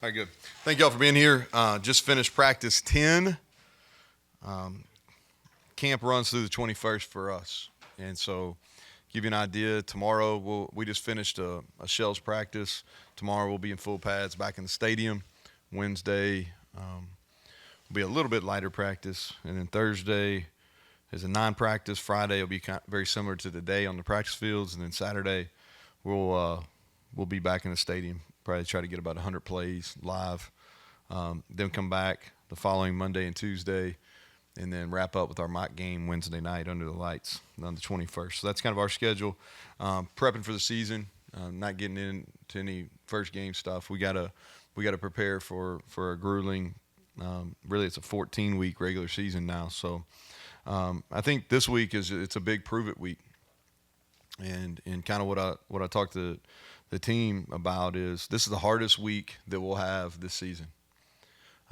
All right, good. Thank y'all for being here. Just finished practice 10. Camp runs through the 21st for us. And so, give you an idea, tomorrow we just finished a shells practice. Tomorrow we'll be in full pads back in the stadium. Wednesday will be a little bit lighter practice. And then Thursday is a non-practice. Friday will be very similar to today on the practice fields. And then Saturday we'll be back in the stadium. Probably try to get about 100 plays live. Then come back the following Monday and Tuesday, and then wrap up with our mock game Wednesday night under the lights on the 21st. So that's kind of our schedule. Prepping for the season, not getting into any first game stuff. We gotta prepare for a grueling. Really, it's a 14-week regular season now. So I think this week it's a big prove it week, and kind of what I talked to the team about is this is the hardest week that we'll have this season.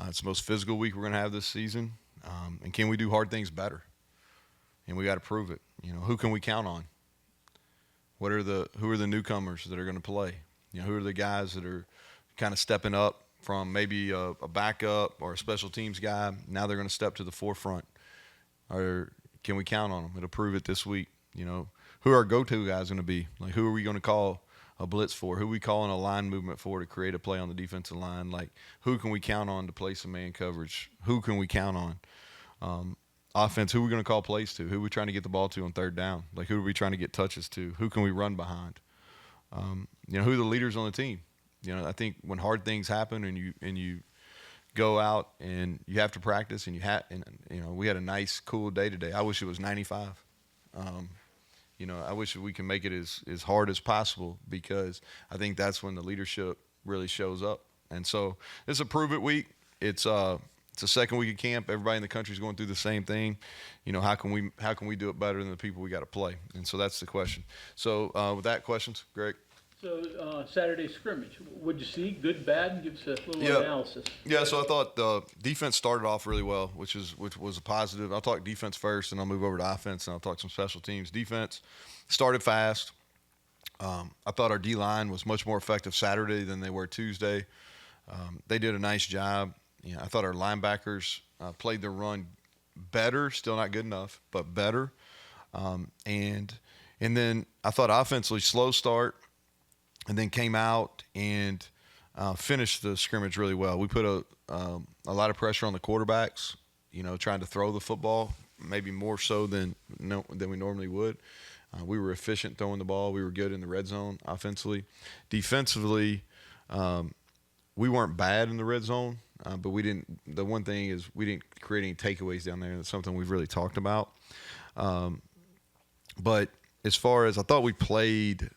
It's the most physical week we're going to have this season. And can we do hard things better? And we got to prove it. Who can we count on? Who are the newcomers that are going to play? Who are the guys that are kind of stepping up from maybe a backup or a special teams guy? Now they're going to step to the forefront. Or can we count on them? It'll prove it this week. Who are our go-to guys going to be? Like, who are we going to call a blitz for? Who are we calling a line movement for to create a play on the defensive line? Like, who can we count on to play some man coverage? Who can we count on? Offense, who are we going to call plays to? Who are we trying to get the ball to on third down? Like, who are we trying to get touches to? Who can we run behind? Who are the leaders on the team? I think when hard things happen and you go out and you have to practice and we had a nice, cool day today. I wish it was 95. I wish we can make it as hard as possible because I think that's when the leadership really shows up. And so it's a prove it week. It's a second week of camp. Everybody in the country is going through the same thing. How can we do it better than the people we got to play? And so that's the question. So with that, questions, Greg? So Saturday scrimmage, what'd you see? Good, bad, and give us a little analysis. Yeah, so I thought the defense started off really well, which was a positive. I'll talk defense first, and I'll move over to offense, and I'll talk some special teams. Defense started fast. I thought our D-line was much more effective Saturday than they were Tuesday. They did a nice job. I thought our linebackers played their run better, still not good enough, but better. And then I thought offensively slow start, and then came out and finished the scrimmage really well. We put a lot of pressure on the quarterbacks, trying to throw the football, maybe more so than we normally would. We were efficient throwing the ball. We were good in the red zone offensively. Defensively, we weren't bad in the red zone, but we didn't. The one thing is we didn't create any takeaways down there. That's something we've really talked about. But as far as I thought we played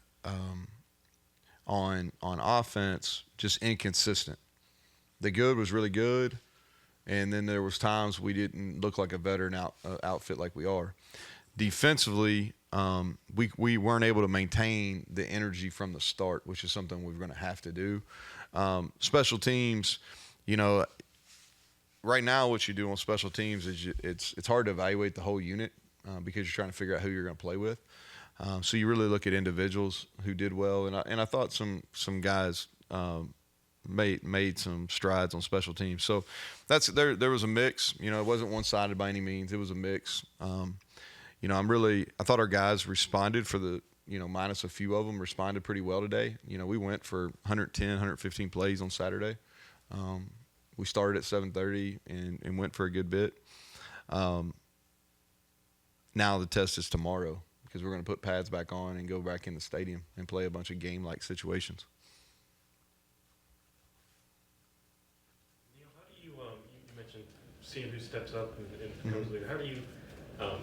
on offense, just inconsistent. The good was really good, and then there was times we didn't look like a veteran outfit like we are. Defensively, we weren't able to maintain the energy from the start, which is something we're going to have to do. Special teams, right now what you do on special teams is it's hard to evaluate the whole unit because you're trying to figure out who you're going to play with. So you really look at individuals who did well, and I thought some guys made some strides on special teams. So there was a mix. It wasn't one-sided by any means. It was a mix. I thought our guys responded for the minus a few of them responded pretty well today. We went for 110, 115 plays on Saturday. We started at 7:30 and went for a good bit. Now the test is tomorrow, because we're going to put pads back on and go back in the stadium and play a bunch of game-like situations. Neal, how do you mentioned seeing who steps up and becomes leader. How do you,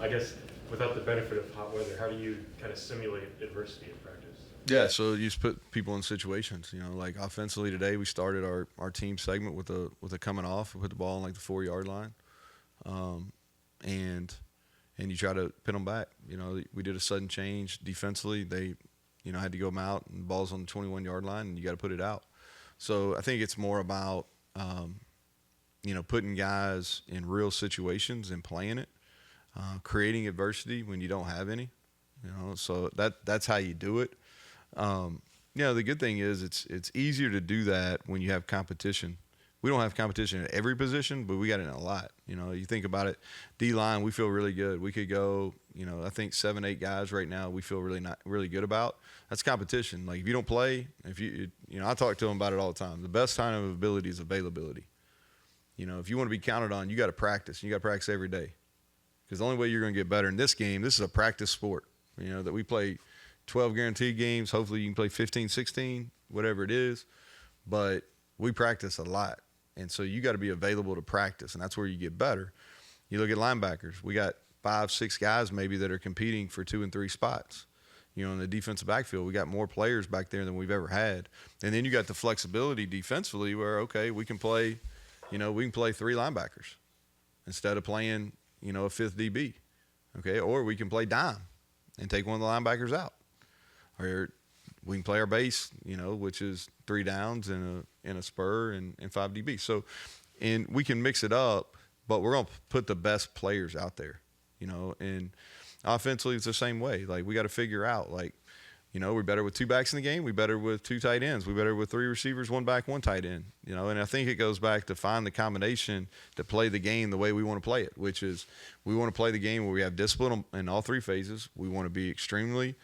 I guess, without the benefit of hot weather, how do you kind of simulate adversity in practice? Yeah, so you just put people in situations. Like offensively today, we started our team segment with a coming off. We put the ball on like the 4-yard line, and you try to pin them back. We did a sudden change defensively. They, had to go them out, and the ball's on the 21-yard line, and you got to put it out. So I think it's more about, putting guys in real situations and playing it, creating adversity when you don't have any. So that's how you do it. Yeah, the good thing is it's easier to do that when you have competition. We don't have competition at every position, but we got it in a lot. You think about it, D-line, we feel really good. We could go, I think 7, 8 guys right now we feel really good about. That's competition. Like if you don't play, I talk to them about it all the time. The best sign of ability is availability. If you want to be counted on, you got to practice. You got to practice every day. Because the only way you're going to get better in this game, this is a practice sport, that we play 12 guaranteed games. Hopefully you can play 15, 16, whatever it is. But we practice a lot. And so you got to be available to practice, and that's where you get better. You look at linebackers. We got 5, 6 guys maybe that are competing for 2 and 3 spots. In the defensive backfield, we got more players back there than we've ever had. And then you got the flexibility defensively where, okay, we can play, we can play 3 linebackers instead of playing, a 5th DB. Okay, or we can play dime and take one of the linebackers out. Or we can play our base, which is 3 downs and a spur and 5 DB. So, and we can mix it up, but we're going to put the best players out there, and offensively it's the same way. Like we got to figure out, we're better with 2 backs in the game. We're better with 2 tight ends. We're better with 3 receivers, 1 back, 1 tight end, and I think it goes back to find the combination to play the game the way we want to play it, which is we want to play the game where we have discipline in all 3 phases. We want to be extremely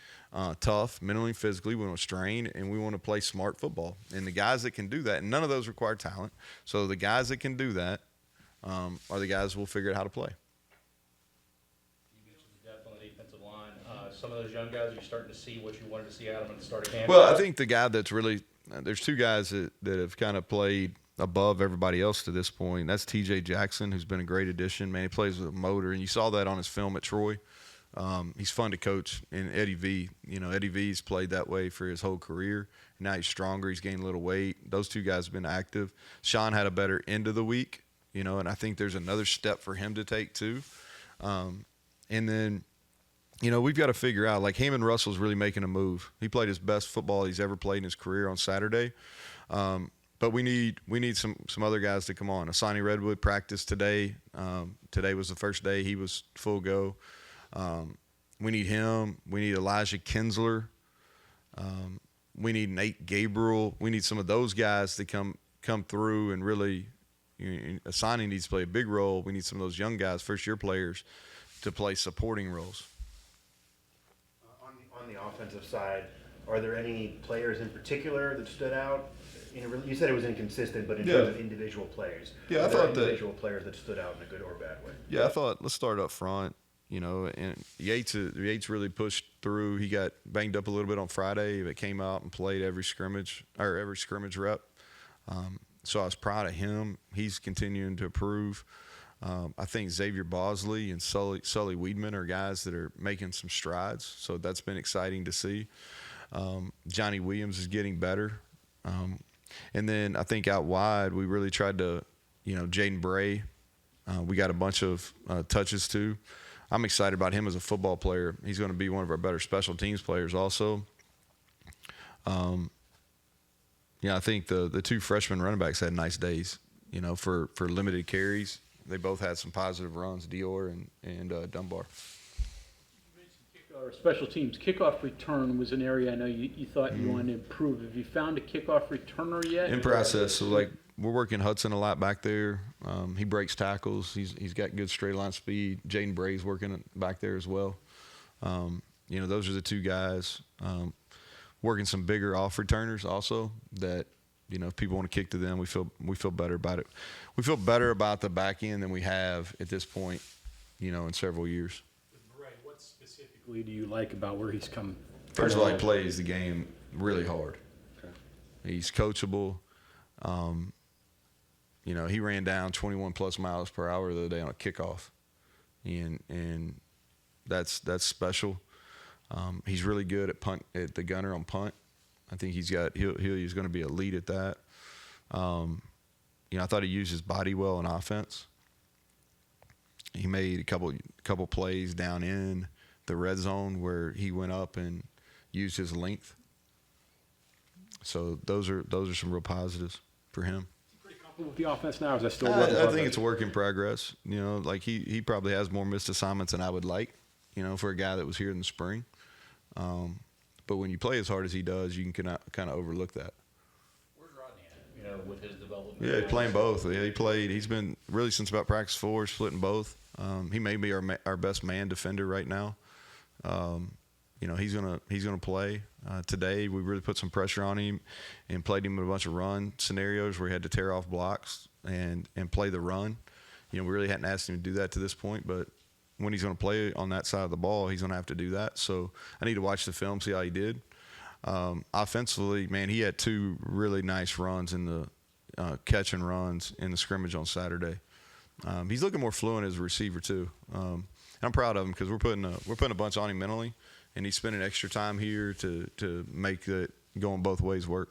tough, mentally and physically. We want to strain, and we want to play smart football. And the guys that can do that, and none of those require talent. So the guys that can do that are the guys who will figure out how to play. You mentioned the depth on the defensive line. Some of those young guys, are you starting to see what you wanted to see out of them at the start of camp? Well, I think the guy that's really there's 2 guys that have kind of played above everybody else to this point. That's T.J. Jackson, who's been a great addition. Man, he plays with a motor, and you saw that on his film at Troy. He's fun to coach. And Eddie V, Eddie V's played that way for his whole career. Now he's stronger. He's gained a little weight. Those 2 guys have been active. Sean had a better end of the week, and I think there's another step for him to take too. And then, we've got to figure out, like Hammond Russell's really making a move. He played his best football he's ever played in his career on Saturday. But we need some other guys to come on. Asani Redwood practiced today. Today was the first day. He was full go. We need him. We need Elijah Kinsler. We need Nate Gabriel. We need some of those guys to come through and really. Asani needs to play a big role. We need some of those young guys, first-year players, to play supporting roles. On the offensive side, are there any players in particular that stood out? You said it was inconsistent, but in terms of individual players, I thought individual players that stood out in a good or bad way. Yeah, I thought let's start up front. And Yates really pushed through. He got banged up a little bit on Friday, but came out and played every scrimmage rep. So I was proud of him. He's continuing to improve. I think Xavier Bosley and Sully Weedman are guys that are making some strides. So that's been exciting to see. Johnny Williams is getting better. And then I think out wide, we really tried to, Jaden Bray, we got a bunch of touches too. I'm excited about him as a football player. He's going to be one of our better special teams players also. I think the 2 freshman running backs had nice days, for limited carries. They both had some positive runs, Dior and Dunbar. Our special teams kickoff return was an area I know you thought you wanted to improve. Have you found a kickoff returner yet? In process. So we're working Hudson a lot back there. He breaks tackles. He's got good straight line speed. Jaden Bray's working back there as well. Those are the 2 guys. Working some bigger off returners also that, if people want to kick to them, we feel better about it. We feel better about the back end than we have at this point, in several years. What specifically do you like about where he's come? First of all, he plays the game really hard. Okay. He's coachable. He ran down 21 plus miles per hour the other day on a kickoff, and that's special. He's really good at the gunner on punt. I think he's going to be elite at that. I thought he used his body well in offense. He made a couple plays down in the red zone where he went up and used his length. So those are some real positives for him. Pretty comfortable with the offense now. Is that still? I think it's a work in progress. He probably has more missed assignments than I would like. For a guy that was here in the spring. But when you play as hard as he does, you can kind of overlook that. Where's Rodney at, you know, with his development? Yeah, playing both. Yeah, he played. He's been really since about practice 4, splitting both. He may be our best man defender right now. You know, he's gonna play today. We really put some pressure on him and played him in a bunch of run scenarios where he had to tear off blocks and play the run. You know, we really hadn't asked him to do that to this point, but when he's going to play on that side of the ball, he's going to have to do that. So I need to watch the film, see how he did. Offensively, man, he had 2 really nice runs in the catch and runs in the scrimmage on Saturday. He's looking more fluent as a receiver too. And I'm proud of him because we're putting a bunch on him mentally, and he's spending extra time here to make it going both ways work.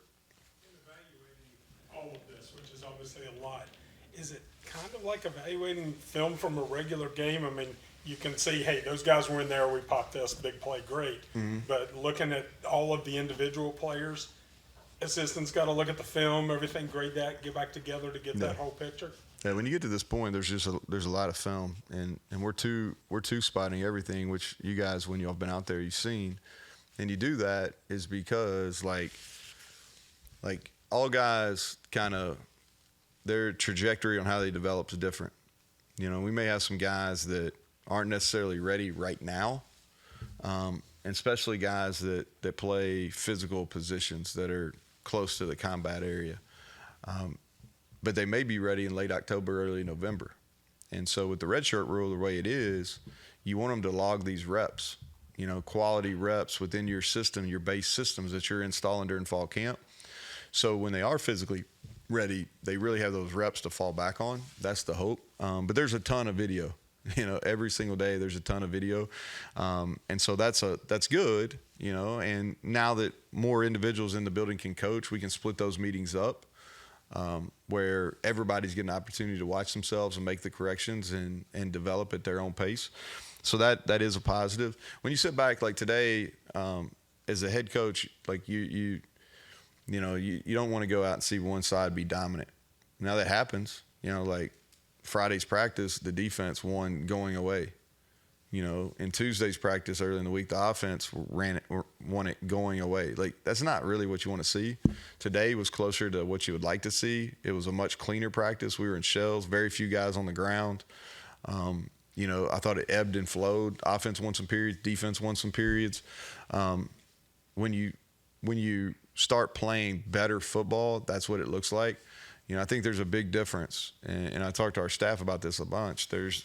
In evaluating all of this, which is obviously a lot, is it kind of like evaluating film from a regular game? I mean, you can see, hey, those guys were in there, we popped this big play, great. But looking at all of the individual players, assistants got to look at the film, everything, grade that, get back together to get that whole picture. Yeah, when you get to this point, there's a lot of film, and we're two spotting everything, which you guys, when y'all been out there, you've seen, and you do that is because like all guys kind of their trajectory on how they develop is different. You know, we may have some guys that aren't necessarily ready right now, and especially guys that play physical positions that are close to the combat area. But they may be ready in late October, early November. And so with the redshirt rule, the way it is, you want them to log these reps, you know, quality reps within your system, your base systems that you're installing during fall camp. So when they are physically ready, they really have those reps to fall back on. That's the hope. But there's a ton of video. You know, every single day there's a ton of video. And so that's good, you know, and now that more individuals in the building can coach, we can split those meetings up where everybody's getting an opportunity to watch themselves and make the corrections and develop at their own pace. So that is a positive. When you sit back like today, as a head coach, like you don't want to go out and see one side be dominant. Now that happens, you know, like Friday's practice, the defense won going away. You know, in Tuesday's practice early in the week, the offense won it going away. Like, that's not really what you want to see. Today was closer to what you would like to see. It was a much cleaner practice. We were in shells, very few guys on the ground. You know, I thought it ebbed and flowed. Offense won some periods, defense won some periods. When you start playing better football, that's what it looks like. You know, I think there's a big difference, and I talked to our staff about this a bunch. There's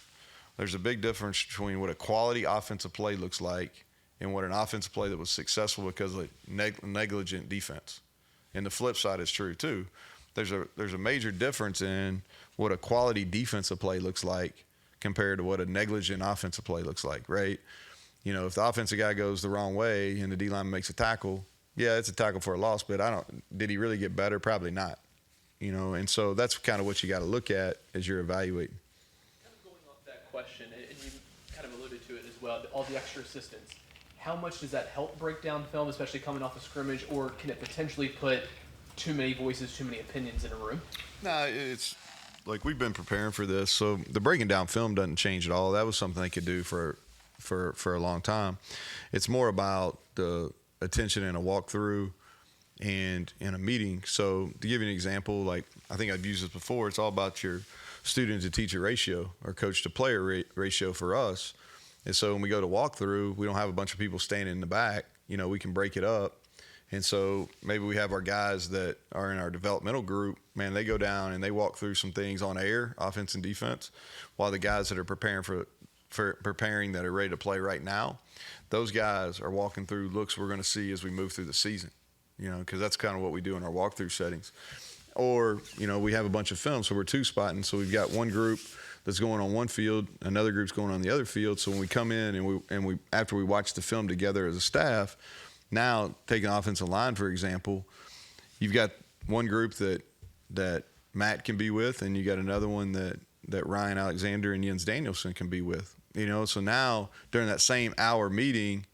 a big difference between what a quality offensive play looks like and what an offensive play that was successful because of negligent defense. And the flip side is true too. There's a major difference in what a quality defensive play looks like compared to what a negligent offensive play looks like, right? You know, if the offensive guy goes the wrong way and the D-line makes a tackle, yeah, it's a tackle for a loss, but did he really get better? Probably not. You know, and so that's kind of what you got to look at as you're evaluating. Kind of going off that question, and you kind of alluded to it as well, all the extra assistance. How much does that help break down film, especially coming off a scrimmage, or can it potentially put too many voices, too many opinions in a room? Nah, it's like we've been preparing for this, so the breaking down film doesn't change at all. That was something they could do for a long time. It's more about the attention in a walkthrough and in a meeting. So to give you an example, like I think I've used this before, it's all about your student to teacher ratio or coach to player ratio for us. And so when we go to walkthrough, we don't have a bunch of people standing in the back. You know, we can break it up. And so maybe we have our guys that are in our developmental group, man, they go down and they walk through some things on air, offense and defense, while the guys that are preparing that are ready to play right now, those guys are walking through looks we're going to see as we move through the season. You know, because that's kind of what we do in our walkthrough settings. Or, you know, we have a bunch of film, so we're two spotting. So we've got one group that's going on one field, another group's going on the other field. So when we come in and we after we watch the film together as a staff, now taking offensive line, for example, you've got one group that Matt can be with, and you got another one that Ryan Alexander and Jens Danielson can be with. You know, so now during that same hour meeting,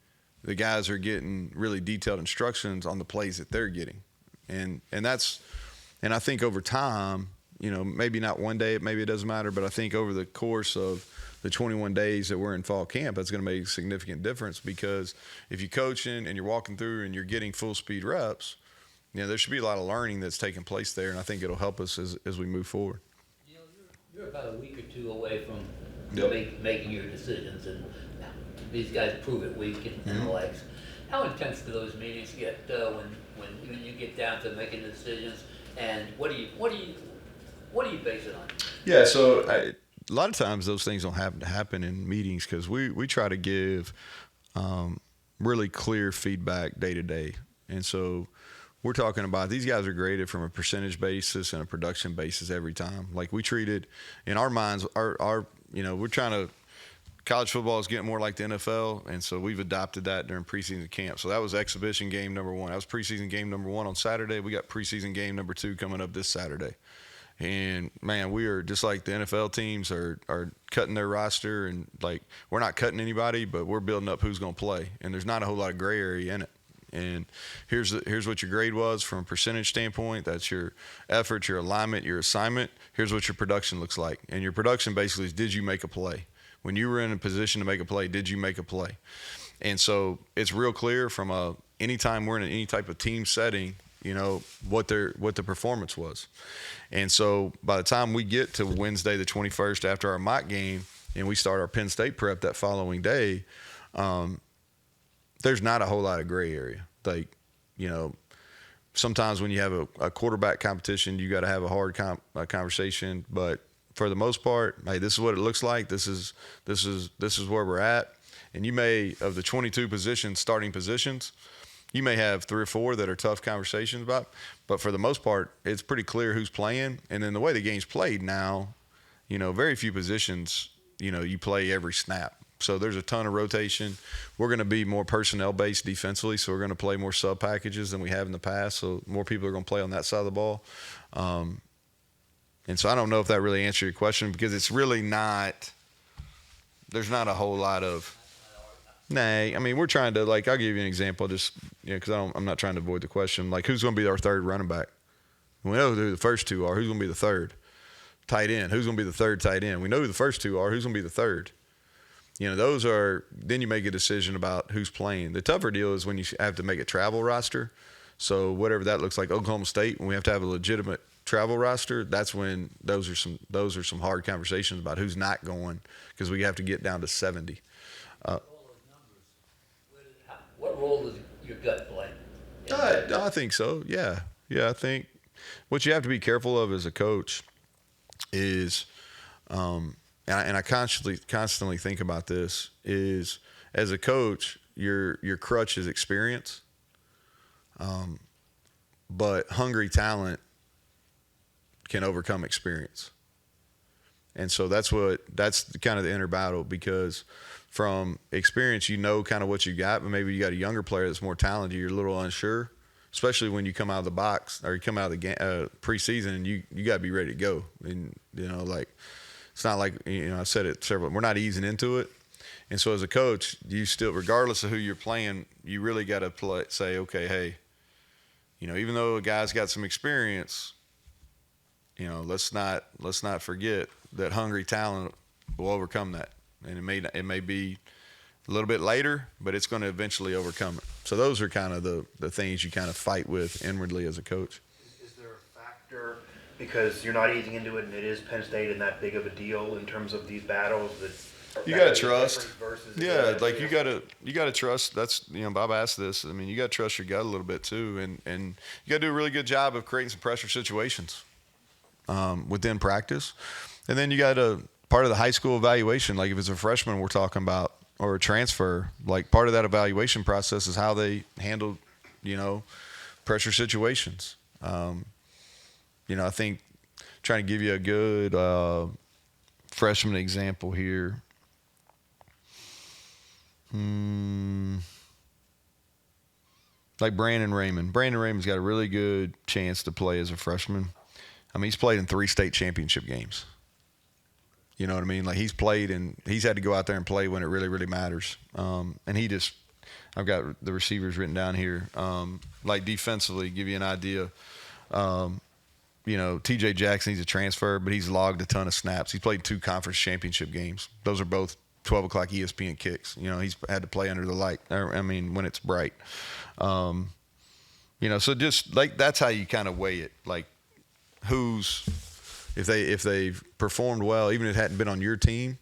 the guys are getting really detailed instructions on the plays that they're getting. And I think over time, maybe not one day, maybe it doesn't matter, but I think over the course of the 21 days that we're in fall camp, that's going to make a significant difference, because if you're coaching and you're walking through and you're getting full speed reps, there should be a lot of learning that's taking place there, and I think it'll help us as we move forward. You're about a week or two away from Yep. making your decisions, and these guys prove it week and the likes. How intense do those meetings get when you get down to making decisions, and what do you base it on? Yeah, so a lot of times those things don't have to happen in meetings, because we try to give really clear feedback day to day. And so we're talking about, these guys are graded from a percentage basis and a production basis every time. Like, we treated, in our minds, our we're trying to, college football is getting more like the NFL, and so we've adopted that during preseason camp. So that was exhibition game number 1. That was preseason game number 1 on Saturday. We got preseason game number 2 coming up this Saturday. And, man, we are just like the NFL teams are cutting their roster, and, like, we're not cutting anybody, but we're building up who's going to play. And there's not a whole lot of gray area in it. And here's what your grade was from a percentage standpoint. That's your effort, your alignment, your assignment. Here's what your production looks like. And your production basically is, did you make a play? When you were in a position to make a play, did you make a play? And so it's real clear from anytime we're in any type of team setting, what the performance was. And so by the time we get to Wednesday the 21st after our mock game and we start our Penn State prep that following day, there's not a whole lot of gray area. Like, sometimes when you have a quarterback competition, you got to have a hard conversation. But for the most part, hey, this is what it looks like. This is where we're at. And you may, of the 22 positions, starting positions, you may have 3 or 4 that are tough conversations about. But for the most part, it's pretty clear who's playing. And then the way the game's played now, very few positions, you play every snap. So there's a ton of rotation. We're going to be more personnel-based defensively, so we're going to play more sub-packages than we have in the past. So more people are going to play on that side of the ball. And so I don't know if that really answered your question, because it's really not – there's not a whole lot of – I mean, we're trying to – like, I'll give you an example just because I'm not trying to avoid the question. Like, who's going to be our third running back? We know who the first 2 are. Who's going to be the third? Tight end. Who's going to be the third tight end? We know who the first 2 are. Who's going to be the third? Those are – then you make a decision about who's playing. The tougher deal is when you have to make a travel roster. So whatever that looks like, Oklahoma State, when we have to have a legitimate travel roster, that's when those are some hard conversations about who's not going, because we have to get down to 70. What role does your gut play? I think so, yeah. Yeah, I think what you have to be careful of as a coach is and I constantly think about this, is as a coach, your crutch is experience, but hungry talent can overcome experience. And so that's kind of the inner battle, because from experience, kind of what you got, but maybe you got a younger player that's more talented, you're a little unsure, especially when you come out of the box or you come out of the preseason and you got to be ready to go. And, it's not like, I said it several, we're not easing into it. And so as a coach, you still, regardless of who you're playing, you really got to say, okay, hey, even though a guy's got some experience, let's not forget that hungry talent will overcome that. And it may be a little bit later, but it's going to eventually overcome it. So those are kind of the things you kind of fight with inwardly as a coach. Is there a factor, because you're not easing into it and it is Penn State and that big of a deal in terms of these battles, that you got to trust? Yeah, like you got to trust. That's, Bob asked this. I mean, you got to trust your gut a little bit too, and you got to do a really good job of creating some pressure situations within practice. And then you got part of the high school evaluation, like if it's a freshman we're talking about or a transfer, like part of that evaluation process is how they handle, pressure situations. I think trying to give you a good freshman example here. Like Brandon Raymond. Brandon Raymond's got a really good chance to play as a freshman. I mean, he's played in 3 state championship games. You know what I mean? Like, he's played and he's had to go out there and play when it really, really matters. And I've got the receivers written down here. Like defensively, give you an idea. TJ Jackson, he's a transfer, but he's logged a ton of snaps. He's played 2 conference championship games. Those are both 12 o'clock ESPN kicks. He's had to play under the light. When it's bright. So just like that's how you kind of weigh it. Like if they've performed well, even if it hadn't been on your team,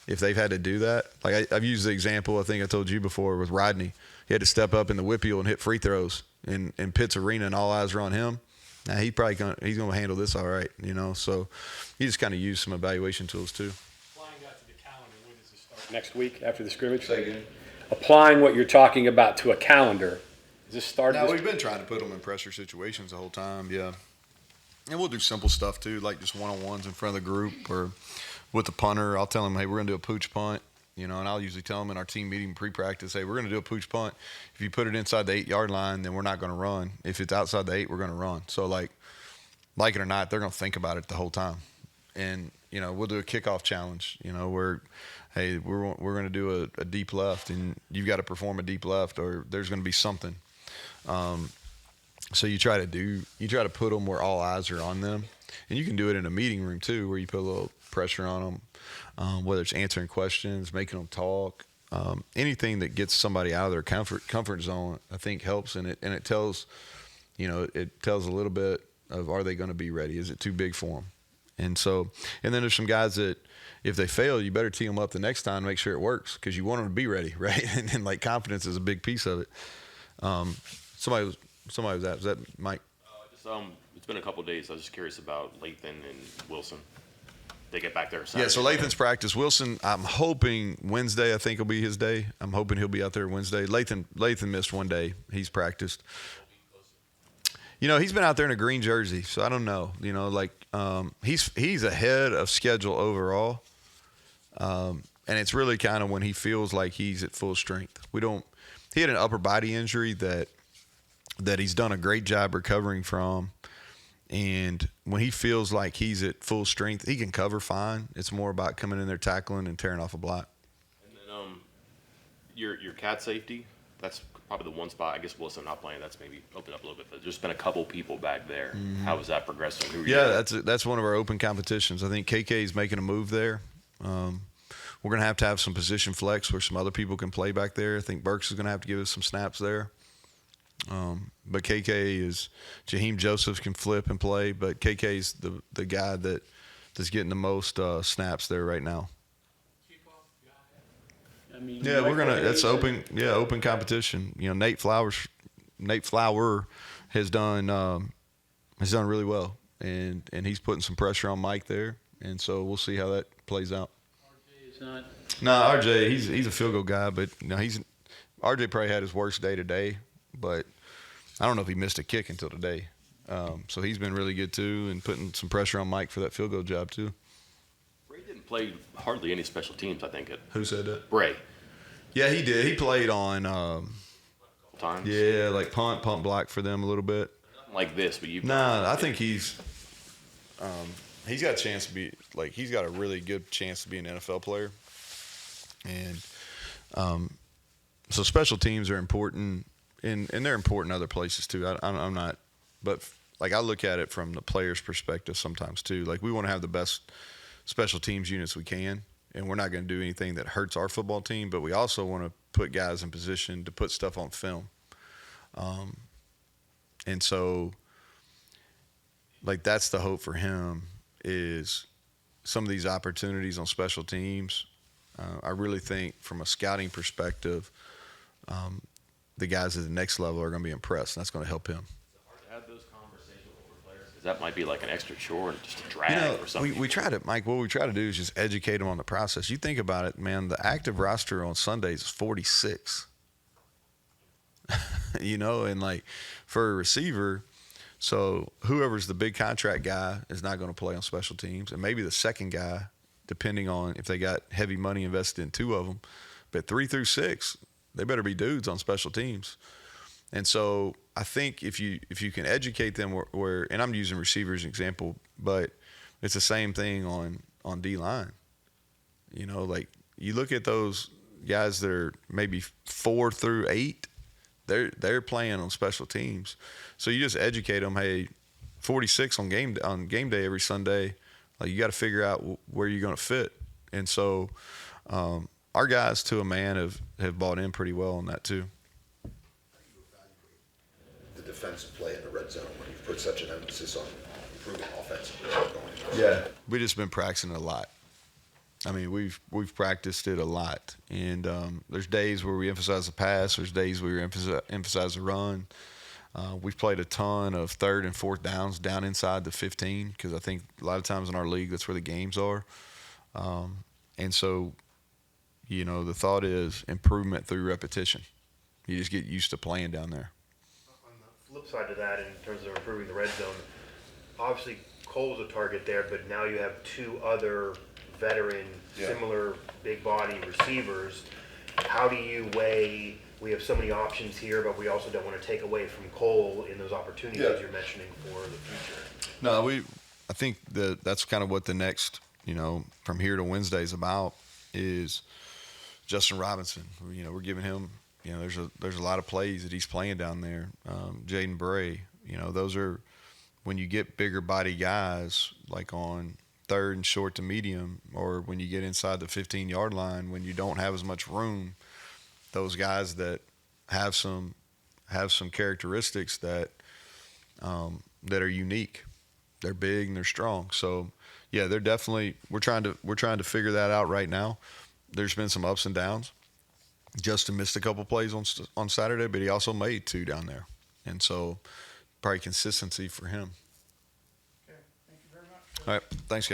if they've had to do that. Like I've used the example I think I told you before with Rodney. He had to step up in the Whippeal and hit free throws in Pitt's arena, and all eyes were on him. Now he's going to handle this all right, So you just kind of use some evaluation tools too. Applying that to the calendar, when does it start? Next week after the scrimmage? Say again. Applying what you're talking about to a calendar, does this start? Now we've been trying to put them in pressure situations the whole time, yeah. And we'll do simple stuff too, like just one-on-ones in front of the group or with the punter. I'll tell them, hey, we're going to do a pooch punt. And I'll usually tell them in our team meeting pre-practice, hey, we're going to do a pooch punt. If you put it inside the 8-yard line, then we're not going to run. If it's outside the 8, we're going to run. So, like it or not, they're going to think about it the whole time. And, we'll do a kickoff challenge, where, hey, we're going to do a deep left, and you've got to perform a deep left or there's going to be something. So you try to put them where all eyes are on them. And you can do it in a meeting room, too, where you put a little pressure on them. Whether it's answering questions, making them talk, anything that gets somebody out of their comfort zone, I think helps. And it tells, it tells a little bit of, are they going to be ready? Is it too big for them? And then there's some guys that if they fail, you better tee them up the next time to make sure it works because you want them to be ready, right? And like confidence is a big piece of it. Somebody was at, was that Mike? It's been a couple of days. I was just curious about Lathan and Wilson. They get back there Saturday. Yeah, so Lathan's practice. Wilson, I'm hoping Wednesday, I think will be his day. I'm hoping he'll be out there Wednesday. Lathan missed one day. He's practiced. He's been out there in a green jersey, so I don't know. He's ahead of schedule overall. And it's really kind of when he feels like he's at full strength. He had an upper body injury that he's done a great job recovering from. And when he feels like he's at full strength, he can cover fine. It's more about coming in there, tackling, and tearing off a block. And then your cat safety, that's probably the one spot. I guess Wilson not playing. That's maybe opened up a little bit. But there's been a couple people back there. Mm-hmm. How is that progressing? That's one of our open competitions. I think KK is making a move there. We're going to have some position flex where some other people can play back there. I think Burks is going to have to give us some snaps there. But Jaheim Joseph can flip and play, but KK's the guy that's getting the most snaps there right now. That's open competition. Nate Flower has done really well, and he's putting some pressure on Mike there, and so we'll see how that plays out. RJ is not. No, RJ, he's a field goal guy, but RJ probably had his worst day today, but I don't know if he missed a kick until today. So he's been really good too, and putting some pressure on Mike for that field goal job too. Bray didn't play hardly any special teams, I think. Who said that? Bray. Yeah, he did. He played on times. Yeah, like punt block for them a little bit. Like this, but you. Nah, I think he's got a chance to be he's got a really good chance to be an NFL player, and so special teams are important, and they're important other places too. I'm not, but I look at it from the player's perspective sometimes too. We want to have the best special teams units we can, and we're not going to do anything that hurts our football team, but we also want to put guys in position to put stuff on film. And so, that's the hope for him is some of these opportunities on special teams. I really think from a scouting perspective, the guys at the next level are going to be impressed, and that's going to help him. Have those conversations with players, because that might be like an extra chore and just a drag or something. We try to, Mike, what we try to do is just educate them on the process. You think about it, man, the active roster on Sundays is 46. And for a receiver, so whoever's the big contract guy is not going to play on special teams, and maybe the second guy, depending on if they got heavy money invested in two of them, but 3 through 6, they better be dudes on special teams. And so I think if you can educate them where and I'm using receivers as an example, but it's the same thing on D-line. You look at those guys that are maybe 4 through 8, they're playing on special teams. So you just educate them, hey, 46 on game day every Sunday. Like, you got to figure out where you're going to fit. And so our guys, to a man, have bought in pretty well on that too. The defensive play in the red zone when you've put such an emphasis on improving offensively. Yeah, we've just been practicing it a lot. I mean, we've practiced it a lot, and there's days where we emphasize the pass. There's days where we emphasize the run. We've played a ton of third and fourth downs down inside the 15 because I think a lot of times in our league that's where the games are. And so, the thought is improvement through repetition. You just get used to playing down there. On the flip side to that, in terms of improving the red zone, obviously Cole's a target there, but now you have two other veteran, similar big body receivers. How do you weigh, we have so many options here, but we also don't want to take away from Cole in those opportunities you're mentioning for the future? No, I think that's kind of what the next, from here to Wednesday is about, is Justin Robinson. We're giving him, there's a lot of plays that he's playing down there. Jaden Bray, those are, when you get bigger body guys like on third and short to medium, or when you get inside the 15-yard line, when you don't have as much room, those guys that have some characteristics that are unique. They're big and they're strong. So yeah, they're definitely, we're trying to figure that out right now. There's been some ups and downs. Justin missed a couple plays on Saturday, but he also made 2 down there, and so probably consistency for him. Okay, thank you very much. All right, thanks guys.